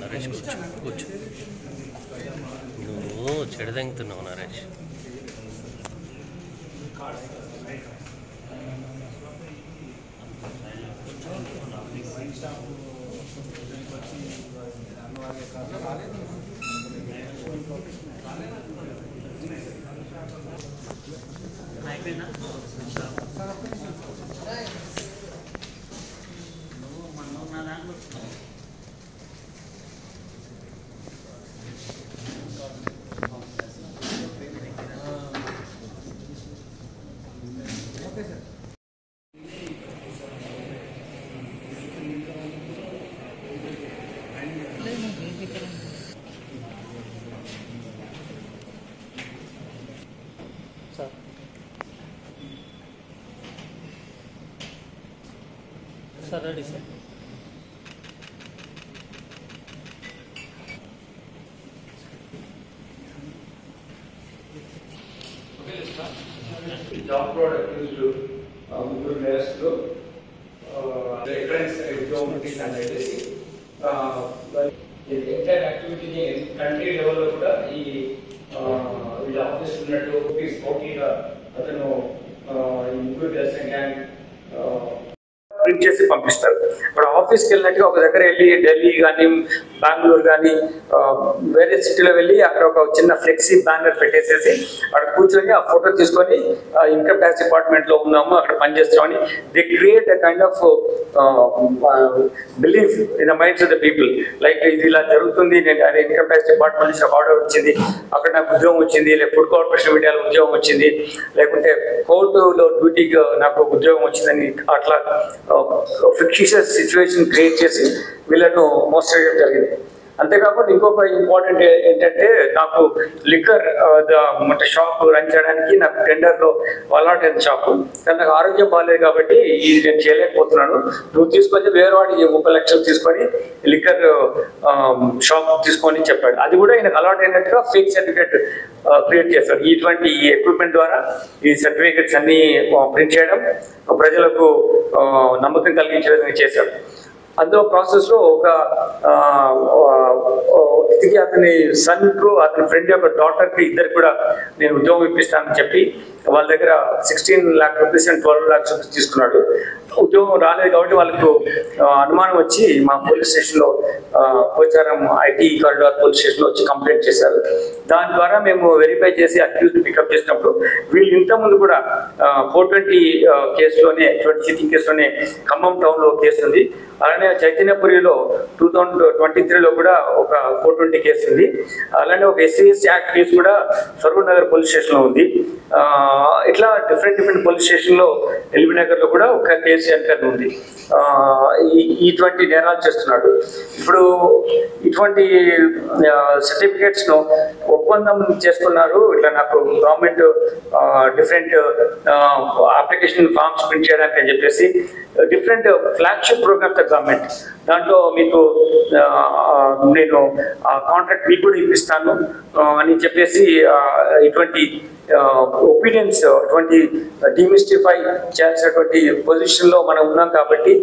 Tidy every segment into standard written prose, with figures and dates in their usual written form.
నరేష్ కూర్చో నువ్వు చెడదెంగుతున్నావు Naresh. Sir, ready, sir. Job product is to good layers to reference geometry and identity. The entire activity in country level lo kuda ee office unnattu is పోటీగా అతను include చేస్తాం కానీ print చేసి పంపిస్తారు. ఇప్పుడు ఆఫీస్కి వెళ్ళినట్టుగా ఒక దగ్గర వెళ్ళి ఢిల్లీ కానీ బెంగళూరు కానీ వేరే సిటీలో వెళ్ళి అక్కడ ఒక చిన్న ఫ్లెక్సీ బ్యానర్ పెట్టేసేసి అక్కడ కూర్చొని ఆ ఫోటో తీసుకొని ఇన్కమ్ ట్యాక్స్ డిపార్ట్మెంట్లో ఉన్నాము అక్కడ పనిచేస్తామని they create a kind of belief in the minds of the people. Like ఇది ఇలా జరుగుతుంది, నేను అదే ఇన్కమ్ ట్యాక్స్ డిపార్ట్మెంట్ నుంచి నాకు ఆర్డర్ వచ్చింది, అక్కడ నాకు ఉద్యోగం వచ్చింది, లేక ఫుడ్ కార్పొరేషన్ మీడియాలో ఉద్యోగం వచ్చింది, లేకుంటే కోర్టులో డ్యూటీకి నాకు ఉద్యోగం వచ్చిందని అట్లా ఫిక్షిషియస్ సిచ్యువేషన్ క్రియేట్ చేసి వీళ్ళను మోసం చేయడం జరిగింది. అంతేకాకుండా ఇంకొక ఇంపార్టెంట్ ఏంటంటే నాకు లిక్కర్ షాప్ రన్ చేయడానికి నాకు టెండర్లో అలాట్ అయిన షాపు, కానీ నాకు ఆరోగ్యం బాగాలేదు కాబట్టి ఇది నేను చేయలేకపోతున్నాను, నువ్వు తీసుకొని వేరే వాడికి 30 లక్షలు తీసుకొని లిక్కర్ షాప్ తీసుకొని చెప్పాడు. అది కూడా ఈయనకు అలాట్ అయినట్టుగా ఫేక్ సర్టిఫికేట్ క్రియేట్ చేస్తాడు. ఇటువంటి ఈ ఎక్విప్మెంట్ ద్వారా ఈ సర్టిఫికేట్స్ అన్ని ప్రింట్ చేయడం ప్రజలకు నమ్మకం కలిగించే విధంగా చేశాడు. అందులో ప్రాసెస్లో ఒక వ్యక్తికి అతని సన్కు అతని ఫ్రెండ్ యొక్క డాటర్కి ఇద్దరికి కూడా నేను ఉద్యోగం ఇప్పిస్తానని చెప్పి వాళ్ళ దగ్గర 16 lakh rupees and 12 lakh rupees తీసుకున్నాడు. ఉద్యోగం రాలేదు కాబట్టి వాళ్ళకు అనుమానం వచ్చి మా పోలీస్ స్టేషన్లో పోచారం ఐటీ కారిడార్ పోలీస్ స్టేషన్లో వచ్చి కంప్లైంట్ చేశారు. దాని ద్వారా మేము వెరిఫై చేసి అక్యూజ్డ్ పికప్ చేసినప్పుడు వీళ్ళు ఇంతకుముందు కూడా 420 కేసులోనే 20 చీటింగ్ కేసులోనే ఖమ్మం టౌన్లో కేసు ఉంది. అలానే చైతన్యపురిలో 2023లో కూడా ఒక 420 కేసు ఉంది. అలానే ఒక SCST యాక్ట్ కేసు కూడా సరూర్ నగర్ పోలీస్ స్టేషన్లో ఉంది. ఇట్లా డిఫరెంట్ పోలీస్ స్టేషన్లో ఎల్బీ నగర్లో కూడా ఒక కేసు ఎంటర్ ఉంది. ఇటువంటి నేరాలు చేస్తున్నాడు. ఇప్పుడు ఇటువంటి సర్టిఫికేట్స్ను ఒప్పందం చేసుకున్నారు. ఇట్లా నాకు government different application forms print చేయడానికి అని చెప్పేసి డిఫరెంట్ ఫ్లాగ్షిప్ ప్రోగ్రామ్స్ గవర్నమెంట్, దాంట్లో మీకు నేను కాంట్రాక్ట్ మీకు కూడా ఇప్పిస్తాను అని చెప్పేసి ఇటువంటి ఒపీనియన్స్ అటువంటి డిమిస్టిఫై చేయాల్సినటువంటి పొజిషన్లో మనం ఉన్నాం. కాబట్టి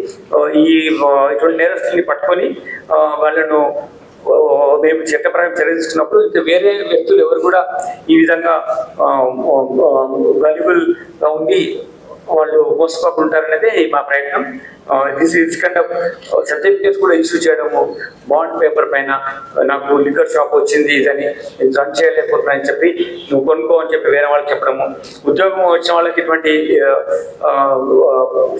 ఇటువంటి నేరస్తుల్ని పట్టుకొని వాళ్ళను మేము చట్టపరంగా చర్య తీసుకున్నప్పుడు వేరే వ్యక్తులు ఎవరు కూడా ఈ విధంగా వాల్యుబుల్గా ఉండి వాళ్ళు మోసపోకుంటారనేది మా ప్రయత్నం. దిస్ కైండ్ ఆఫ్ సర్టిఫికేట్స్ కూడా ఇష్యూ చేయడము, బాండ్ పేపర్ పైన నాకు లిక్కర్ షాప్ వచ్చింది ఇదని రన్ చేయలేకపోతున్నానని చెప్పి నువ్వు కొనుక్కో అని చెప్పి వేరే వాళ్ళకి చెప్పడము, ఉద్యోగం వచ్చిన వాళ్ళకి ఇటువంటి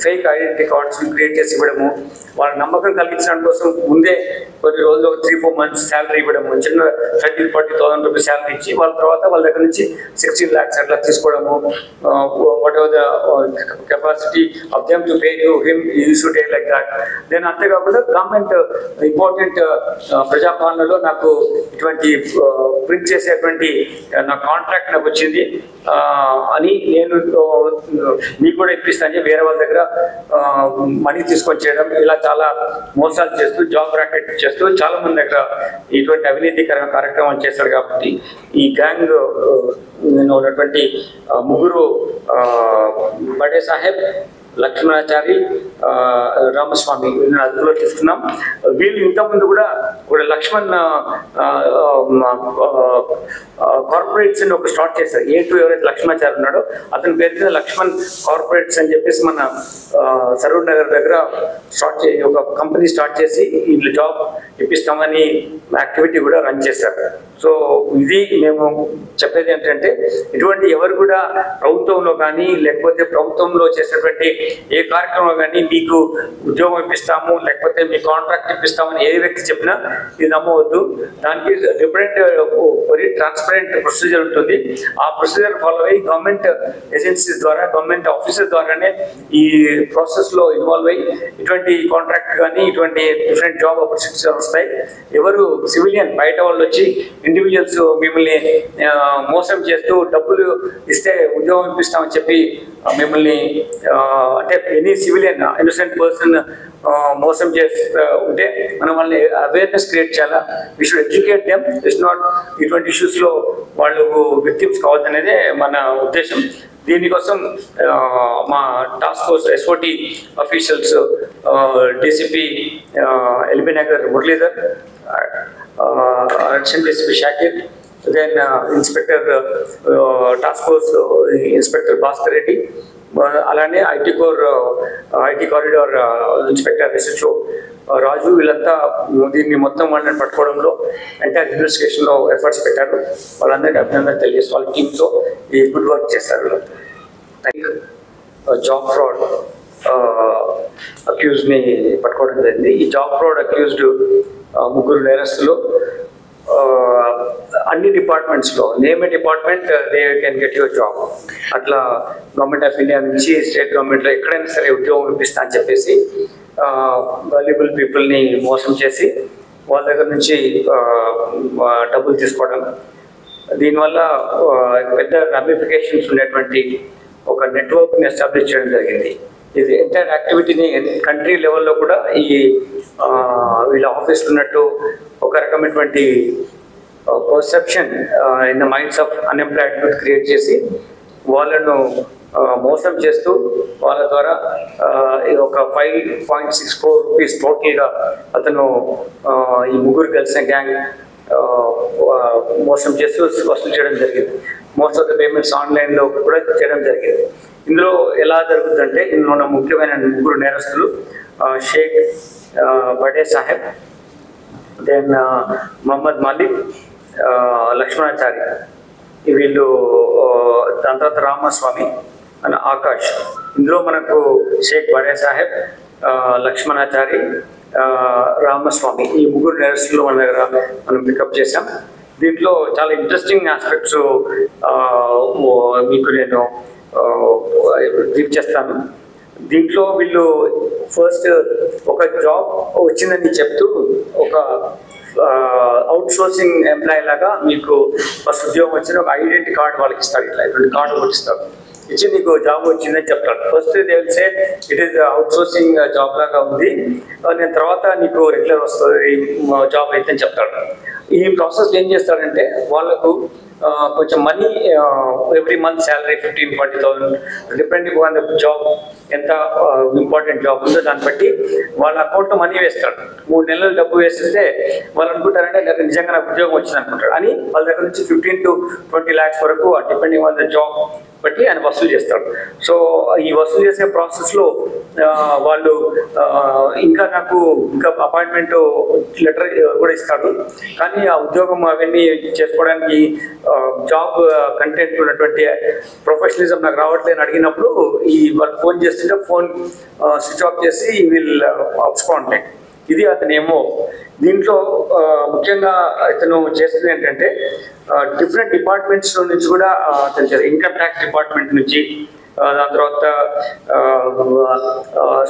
ఫేక్ ఐడెంటిటీ కార్డ్స్ క్రియేట్ చేసి ఇవ్వడము, వాళ్ళ నమ్మకం కలిగించడం కోసం ముందే కొన్ని రోజులు 3-4 months శాలరీ ఇవ్వడము, చిన్న 30,000-40,000 రూపీస్ శాలరీ ఇచ్చి వాళ్ళ తర్వాత వాళ్ళ దగ్గర నుంచి 16 lakhs అట్లా తీసుకోవడము. Whatever the capacity of them to pay to him should take like that. Then అంతేకాకుండా గవర్నమెంట్ ఇంపార్టెంట్ ప్రజాపాలనలో నాకు ఇటువంటి ప్రింట్ చేసేటువంటి నా కాంట్రాక్ట్ నాకు వచ్చింది అని నేను మీకు కూడా ఇప్పిస్తాను వేరే వాళ్ళ దగ్గర మనీ తీసుకొని చేయడం, ఇలా చాలా మోసాలు చేస్తూ జాబ్ రాకెట్ చేస్తూ చాలా మంది దగ్గర ఇటువంటి అవినీతికరమైన కార్యక్రమాలు చేస్తారు. కాబట్టి ఈ గ్యాంగ్ ఉన్నటువంటి ముగ్గురు బడే సాహెబ్, లక్ష్మణాచారి, రామస్వామి వీళ్ళని అదుపులో తీసుకున్నాం. వీళ్ళు ఇంతకుముందు కూడా లక్ష్మణ్ కార్పొరేట్స్ అని ఒక స్టార్ట్ చేశారు. A2 ఎవరైతే లక్ష్మణాచారి ఉన్నాడో అతని పేరు మీద లక్ష్మణ్ కార్పొరేట్స్ అని చెప్పేసి మన సరూర్ నగర్ దగ్గర ఒక కంపెనీ స్టార్ట్ చేసి వీళ్ళు జాబ్ ఇప్పిస్తామని యాక్టివిటీ కూడా రన్ చేశారు. సో ఇది మేము చెప్పేది ఏంటంటే ఇటువంటి ఎవరు కూడా ప్రభుత్వంలో కానీ లేకపోతే ప్రభుత్వంలో చేసినటువంటి ఏ కార్యక్రమం కానీ మీకు ఉద్యోగం ఇప్పిస్తాము లేకపోతే మీ కాంట్రాక్ట్ ఇప్పిస్తామని ఏ వ్యక్తి చెప్పినా ఇది నమ్మవద్దు. దానికి డిఫరెంట్ వెరీ ట్రాన్స్పరెంట్ ప్రొసీజర్ ఉంటుంది. ఆ ప్రొసీజర్ ఫాలో అయ్యి గవర్నమెంట్ ఏజెన్సీస్ ద్వారా గవర్నమెంట్ ఆఫీసెస్ ద్వారానే ఈ ప్రాసెస్ లో ఇన్వాల్వ్ అయ్యి ఇటువంటి కాంట్రాక్ట్ కానీ ఇటువంటి డిఫరెంట్ జాబ్ ఆపర్చునిటీస్ వస్తాయి. ఎవరు సివిలియన్ బయట వాళ్ళు వచ్చి ఇండివిజువల్స్ మిమ్మల్ని మోసం చేస్తూ డబ్బులు ఇస్తే ఉద్యోగం ఇప్పిస్తామని చెప్పి మిమ్మల్ని అంటే ఎనీ సివిలియన్ ఇన్నోసెంట్ పర్సన్ మోసం చేస్తూ ఉంటే మనం వాళ్ళని అవేర్నెస్ క్రియేట్ చేయాలా. We should educate them. It's not ఇటువంటి ఇష్యూస్ లో వాళ్ళు విక్టిమ్స్ కావద్దనేదే మన ఉద్దేశం. దీనికోసం మా task force SOT officials DCP LB Nagar Muralidhar, additional DCP Shakir, then inspector task force inspector Bhaskar Reddy, అలానే IT corridor inspector SHO Raju, వీళ్ళంతా దీన్ని మొత్తం వాళ్ళని పట్టుకోవడంలో ఎంటైర్ ఇన్వెస్టిగేషన్ లో ఎఫర్ట్స్ పెట్టారు. వాళ్ళందరికీ అభినందన తెలియజేసి వాళ్ళ టీంతో ఈ గుడ్ వర్క్ చేస్తారు. జాబ్ ఫ్రాడ్ అక్యూజ్ ని పట్టుకోవడం జరిగింది. ఈ జాబ్ ఫ్రాడ్ అక్యూజ్డ్ ముగ్గురు నేరస్తులు అన్ని డిపార్ట్మెంట్స్ లో name A department they can get your job. అట్లా గవర్నమెంట్ ఆఫ్ ఇండియా నుంచి స్టేట్ గవర్నమెంట్ లో ఎక్కడైనా సరే ఉద్యోగం ఇప్పిస్తా అని చెప్పేసి వాల్యుబుల్ పీపుల్ ని మోసం చేసి వాళ్ళ దగ్గర నుంచి డబ్బులు తీసుకోవడం, దీనివల్ల పెద్ద రామిఫికేషన్స్ ఉన్నటువంటి ఒక నెట్వర్క్ ని ఎస్టాబ్లిష్ చేయడం జరిగింది. ఇది ఎంటైర్ యాక్టివిటీని కంట్రీ లెవెల్లో కూడా ఈ వీళ్ళ ఆఫీస్లో ఉన్నట్టు ఒక రకమైనటువంటి perception in the minds of unemployed youth create చేసి వాళ్ళను మోసం చేస్తూ వాళ్ళ ద్వారా ఒక 5.6 crore రూపీస్ టోటల్గా అతను ఈ ముగ్గురు కలిసిన గ్యాంగ్ మోసం చేస్తూ వసూలు చేయడం జరిగింది. మోస్ట్ ఆఫ్ ద పేమెంట్స్ ఆన్లైన్లో కూడా చేయడం జరిగింది. ఇందులో ఎలా జరుగుతుందంటే ఇందులో ఉన్న ముఖ్యమైన ముగ్గురు నేరస్తులు షేక్ బడే సాహెబ్, దెన్ మహమ్మద్ మాలిక్, లక్ష్మణాచారి, వీళ్ళు దాని తర్వాత రామస్వామి అండ్ ఆకాష్. ఇందులో మనకు షేక్ బడే సాహెబ్, లక్ష్మణాచారి, రామస్వామి ఈ ముగ్గురు నేరస్తులు మన దగ్గర మనం పికప్ చేసాం. దీంట్లో చాలా ఇంట్రెస్టింగ్ ఆస్పెక్ట్స్ మీకు నేను బ్రీఫ్ చేస్తాను. దీంట్లో వీళ్ళు ఫస్ట్ ఒక జాబ్ వచ్చిందని చెప్తూ ఒక అవుట్ సోర్సింగ్ ఎంప్లాయీ లాగా మీకు ఫస్ట్ ఉద్యోగం వచ్చిన ఒక ఐడెంటిటీ కార్డు వాళ్ళకి ఇస్తాడు. ఇట్లా ఇటువంటి కార్డు ఒకటి ఇస్తాడు, ఇచ్చి నీకు జాబ్ వచ్చిందని చెప్తాడు. First they will say it is out sourcing job లాగా ఉంది, నేను తర్వాత నీకు రెగ్యులర్ వస్తుంది జాబ్ అయితే అని చెప్తాడు. ఈ ప్రాసెస్ ఏం చేస్తాడంటే వాళ్ళకు కొంచెం money every month salary 15-20,000 depending on the job, ఎంత ఇంపార్టెంట్ జాబ్ ఉందో దాన్ని బట్టి వాళ్ళ అకౌంట్లో మనీ వేస్తాడు. 3 నెలలు డబ్బు వేసిస్తే వాళ్ళు అనుకుంటారంటే నాకు నిజంగా నాకు ఉద్యోగం వచ్చింది అనుకుంటాడు. అని వాళ్ళ దగ్గర నుంచి 15 to 20 lakhs వరకు డిపెండింగ్ ఆన్ ద జాబ్ బట్టి ఆయన వసూలు చేస్తాడు. సో ఈ వసూలు చేసే ప్రాసెస్లో వాళ్ళు ఇంకా నాకు ఇంకా అపాయింట్మెంట్ లెటర్ కూడా ఇస్తాడు. కానీ ఆ ఉద్యోగం అవన్నీ చేసుకోవడానికి జాబ్ కంటెంట్ ఉన్నటువంటి ప్రొఫెషనలిజం నాకు రావట్లేదు అడిగినప్పుడు ఈ వాళ్ళు ఫోన్ చేస్తుంటే ఫోన్ స్విచ్ ఆఫ్ చేసి వీళ్ళు అప్స్పాండ్. ఇది అతనేమో. దీంట్లో ముఖ్యంగా ఇతను చేస్తుంది ఏంటంటే డిఫరెంట్ డిపార్ట్మెంట్స్ నుంచి కూడా అతను ఇన్కమ్ ట్యాక్స్ డిపార్ట్మెంట్ నుంచి, దాని తర్వాత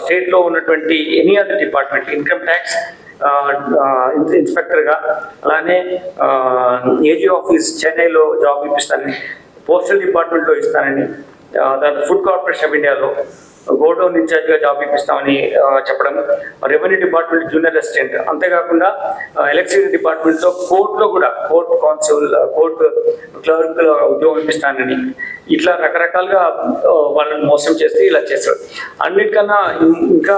స్టేట్లో ఉన్నటువంటి any other department, income tax ఇన్స్పెక్టర్గా, అలానే ఏజీ ఆఫీస్ చెన్నైలో జాబ్ ఇప్పిస్తానని, పోస్టల్ డిపార్ట్మెంట్లో ఇస్తానని, దాని ఫుడ్ కార్పొరేషన్ ఆఫ్ ఇండియాలో గోడౌన్ ఇన్ఛార్జ్గా జాబ్ ఇప్పిస్తామని చెప్పడం, రెవెన్యూ డిపార్ట్మెంట్ జూనియర్ అసిస్టెంట్, అంతేకాకుండా ఎలక్ట్రిసిటీ డిపార్ట్మెంట్లో కోర్టులో కూడా కోర్ట్ కాన్సూల్, కోర్టు క్లర్క్ ఉద్యోగం ఇప్పిస్తానని, ఇట్లా రకరకాలుగా వాళ్ళని మోసం చేస్తే ఇలా చేస్తారు. అన్నిటికన్నా ఇంకా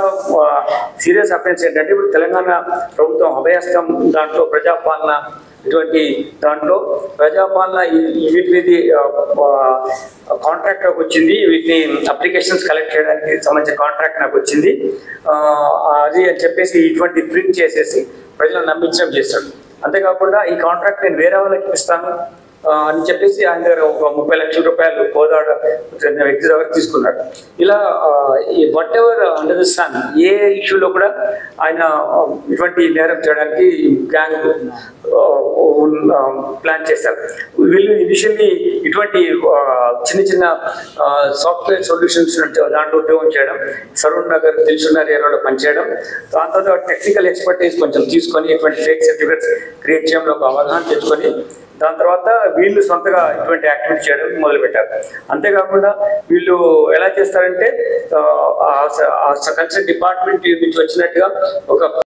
సీరియస్ అఫెన్స్ ఏంటంటే ఇప్పుడు తెలంగాణ ప్రభుత్వం అభయస్థం దాంట్లో ప్రజాపాలన ఇటువంటి దాంట్లో ప్రజాపాలన వీటి మీద కాంట్రాక్ట్ నాకు వచ్చింది, వీటిని అప్లికేషన్స్ కలెక్ట్ చేయడానికి సంబంధించిన కాంట్రాక్ట్ నాకు వచ్చింది అది అని చెప్పేసి ఇటువంటి ప్రింట్ చేసేసి ప్రజలను నమ్మించడం చేస్తాడు. అంతేకాకుండా ఈ కాంట్రాక్ట్ నేను వేరే వాళ్ళకి ఇస్తాను అని చెప్పేసి ఆయన దగ్గర ఒక 30 లక్షల రూపాయలు కోదాడ చెందిన వ్యక్తి దగ్గర తీసుకున్నాడు. ఇలా whatever under the sun ఏ ఇష్యూలో కూడా ఆయన ఇటువంటి నేరం చేయడానికి గ్యాంగ్ ప్లాన్ చేశారు. వీళ్ళు ఇనిషియల్లీ ఇటువంటి చిన్న చిన్న సాఫ్ట్వేర్ సొల్యూషన్స్ దాంట్లో ఉద్యోగం చేయడం, సరూర్ నగర్, దిల్సుఖ్నగర్ ఏరియాలో పనిచేయడం, దాని తర్వాత టెక్నికల్ ఎక్స్పర్టైజ్ కొంచెం తీసుకొని ఇటువంటి ఫేక్ సర్టిఫికేట్స్ క్రియేట్ చేయడంలో ఒక అవగాహన తెచ్చుకొని దాని తర్వాత వీళ్ళు సొంతగా ఇటువంటి యాక్టివిటీ చేయడం మొదలుపెట్టారు. అంతేకాకుండా వీళ్ళు ఎలా చేస్తారంటే కన్సర్న్ డిపార్ట్మెంట్ నుంచి వచ్చినట్టుగా ఒక